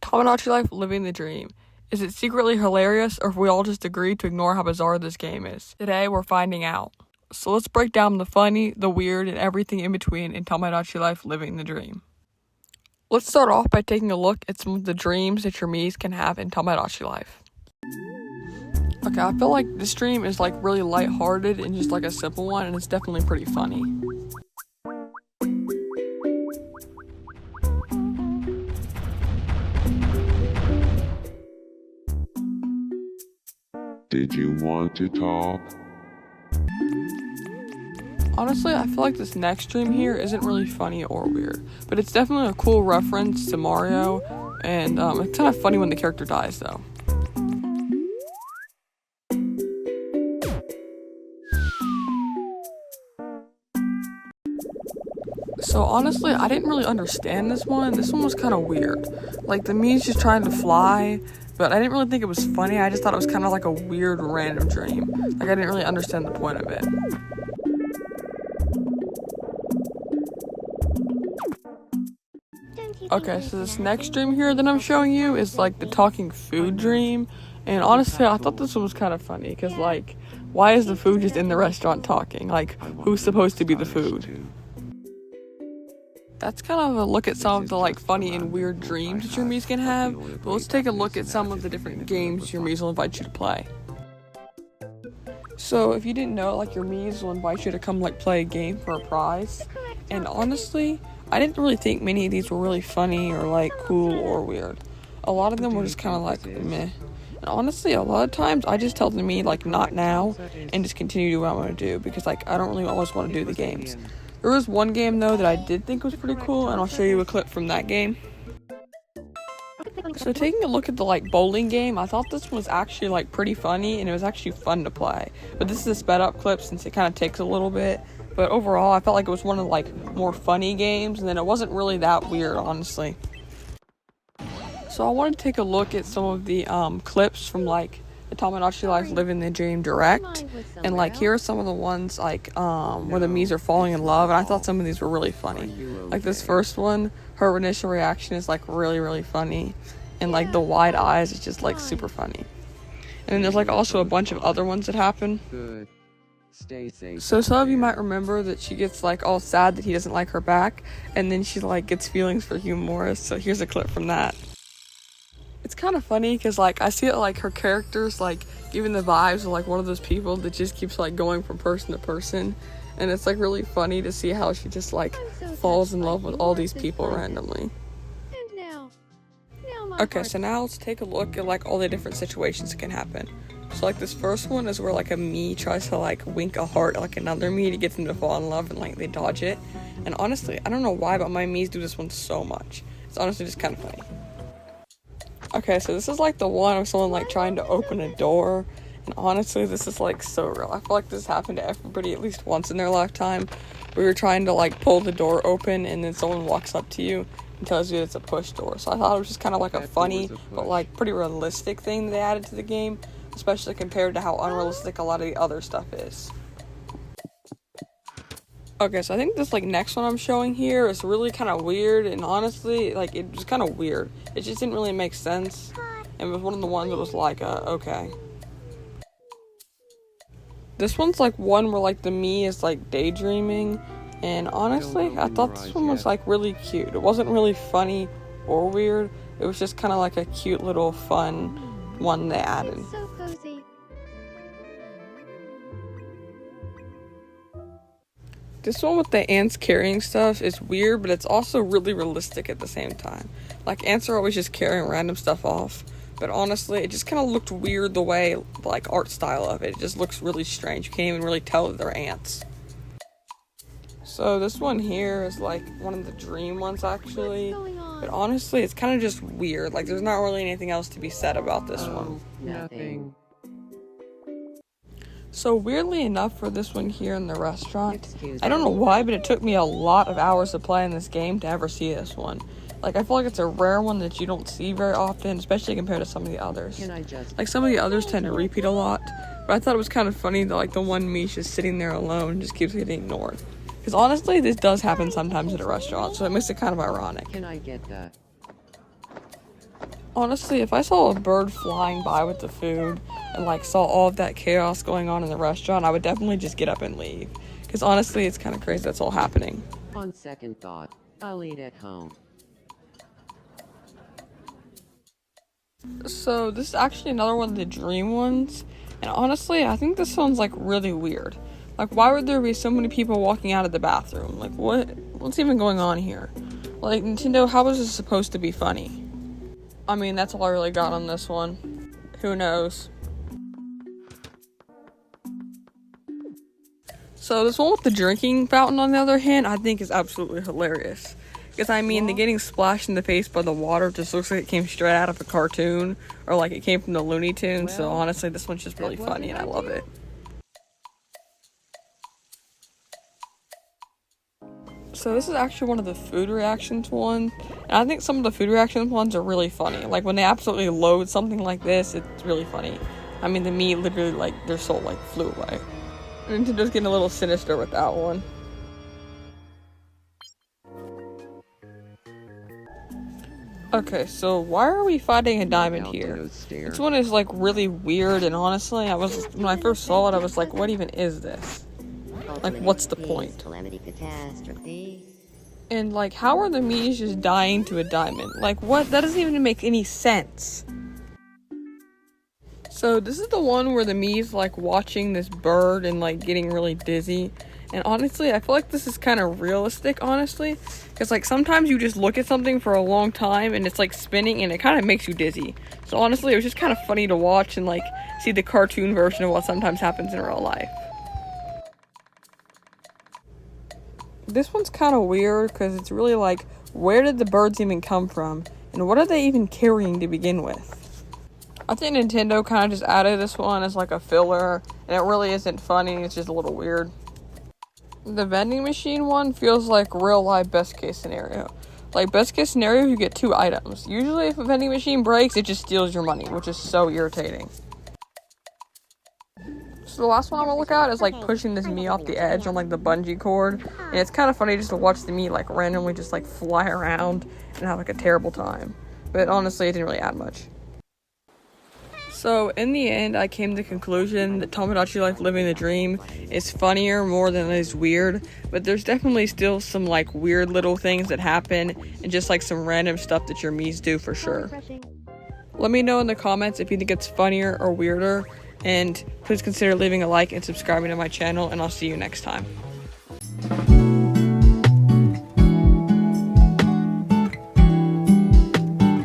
Tomodachi Life living the dream. Is it secretly hilarious, or have we all just agreed to ignore how bizarre this game is? Today, we're finding out. So let's break down the funny, the weird, and everything in between in Tomodachi Life living the dream. Let's start off by taking a look at some of the dreams that your Miis can have in Tomodachi Life. Okay, I feel like this dream is like really lighthearted and just like a simple one, and it's definitely pretty funny. Did you want to talk? Honestly, I feel like this next dream here isn't really funny or weird, but it's definitely a cool reference to Mario, and it's kind of funny when the character dies, though. So honestly, I didn't really understand this one. This one was kind of weird. Like, the Mii's just trying to fly, but I didn't really think it was funny. I just thought it was kind of like a weird random dream. Like, I didn't really understand the point of it. Okay, so this next dream here that I'm showing you is like the talking food dream. And honestly, I thought this one was kind of funny because, like, why is the food just in the restaurant talking? Like, who's supposed to be the food? That's kind of a look at some of the like funny and weird dreams that your Miis can have, but let's take a look at some of the different games your Miis will invite you to play. So if you didn't know, like, your Miis will invite you to come like play a game for a prize, and honestly, I didn't really think many of these were really funny or like cool or weird. A lot of them were just kind of like meh. And honestly, a lot of times I just tell the Mii like not now and just continue to do what I want to do because like I don't really always want to do the games. There was one game, though, that I did think was pretty cool, and I'll show you a clip from that game. So taking a look at the, like, bowling game, I thought this was actually, like, pretty funny, and it was actually fun to play. But this is a sped-up clip since it kind of takes a little bit. But overall, I felt like it was one of, like, more funny games, and then it wasn't really that weird, honestly. So I wanted to take a look at some of the clips from, like, the Tomodachi Life Living the Dream Direct, and like here are some of the ones like where the Miis are falling in love, and I thought some of these were really funny. Like this first one, her initial reaction is like really funny, and like the wide eyes is just like super funny. And then there's like also a bunch of other ones that happen. So some of you might remember that she gets like all sad that he doesn't like her back, and then she like gets feelings for Hugh Morris. So here's a clip from that. It's kind of funny because, like, I see it like her character's, like, giving the vibes of, like, one of those people that just keeps, like, going from person to person. And it's, like, really funny to see how she just, like, falls in love with all these people randomly. Okay, so now let's take a look at, like, all the different situations that can happen. So, like, this first one is where, like, a Mii tries to, like, wink a heart at, like, another Mii to get them to fall in love, and, like, they dodge it. And honestly, I don't know why, but my Miis do this one so much. It's honestly just kind of funny. Okay, so this is like the one of someone like trying to open a door, and honestly, this is like so real. I feel like this happened to everybody at least once in their lifetime, where you're trying to like pull the door open, and then someone walks up to you and tells you it's a push door. So I thought it was just kind of like a funny, but like pretty realistic thing that they added to the game, especially compared to how unrealistic a lot of the other stuff is. Okay, so I think this, like, next one I'm showing here is really kind of weird, and honestly, like, it was kind of weird. It just didn't really make sense, and it was one of the ones that was like, okay. This one's, like, one where, like, the Mii is, like, daydreaming, and honestly, I thought this one was, like, really cute. It wasn't really funny or weird. It was just kind of, like, a cute little fun one they added. This one with the ants carrying stuff is weird, but it's also really realistic at the same time. Like, ants are always just carrying random stuff off, but honestly, it just kind of looked weird the way, like, art style of it. It just looks really strange. You can't even really tell that they're ants. So this one here is, like, one of the dream ones, actually. But honestly, it's kind of just weird. Like, there's not really anything else to be said about this one. Nothing. So weirdly enough for this one here in the restaurant, I don't know why, but it took me a lot of hours to play in this game to ever see this one. Like, I feel like it's a rare one that you don't see very often, especially compared to some of the others. Like, some of the others tend to repeat a lot, but I thought it was kind of funny that, like, the one Mii's just sitting there alone and just keeps getting ignored. Because honestly, this does happen sometimes at a restaurant, so it makes it kind of ironic. Can I get that? Honestly, if I saw a bird flying by with the food and like saw all of that chaos going on in the restaurant, I would definitely just get up and leave. Because honestly, it's kind of crazy that's all happening. On second thought, I'll eat at home. So this is actually another one of the dream ones. And honestly, I think this one's like really weird. Like, why would there be so many people walking out of the bathroom? Like, what's even going on here? Like, Nintendo, how is this supposed to be funny? I mean, that's all I really got on this one. Who knows? So this one with the drinking fountain, on the other hand, I think is absolutely hilarious. Because, I mean, the getting splashed in the face by the water just looks like it came straight out of a cartoon. Or like it came from the Looney Tunes. So honestly, this one's just really funny and I love it. So this is actually one of the food reactions ones. And I think some of the food reactions ones are really funny. Like when they absolutely load something like this, it's really funny. I mean, the meat literally, like, their soul, like, flew away. Nintendo's getting a little sinister with that one. Okay, so why are we fighting a diamond here? This one is, like, really weird, and honestly, when I first saw it, I was like, what even is this? Like, what's the point? And, like, how are the Mii's just dying to a diamond? Like, what? That doesn't even make any sense. So, this is the one where the Mii's, like, watching this bird and, like, getting really dizzy. And honestly, I feel like this is kind of realistic, honestly. Because, like, sometimes you just look at something for a long time and it's, like, spinning and it kind of makes you dizzy. So, honestly, it was just kind of funny to watch and, like, see the cartoon version of what sometimes happens in real life. This one's kind of weird because it's really like, where did the birds even come from? And what are they even carrying to begin with? I think Nintendo kind of just added this one as like a filler, and it really isn't funny, it's just a little weird. The vending machine one feels like real life best case scenario. Like, best case scenario, you get 2 items. Usually if a vending machine breaks, it just steals your money, which is so irritating. So the last one I'm gonna look at is like pushing this Mii off the edge on like the bungee cord, and it's kind of funny just to watch the Mii like randomly just like fly around and have like a terrible time. But honestly, it didn't really add much. So in the end, I came to the conclusion that Tomodachi Life Living the Dream is funnier more than it is weird, but there's definitely still some like weird little things that happen and just like some random stuff that your Mii's do for sure. Let me know in the comments if you think it's funnier or weirder. And please consider leaving a like and subscribing to my channel, and I'll see you next time.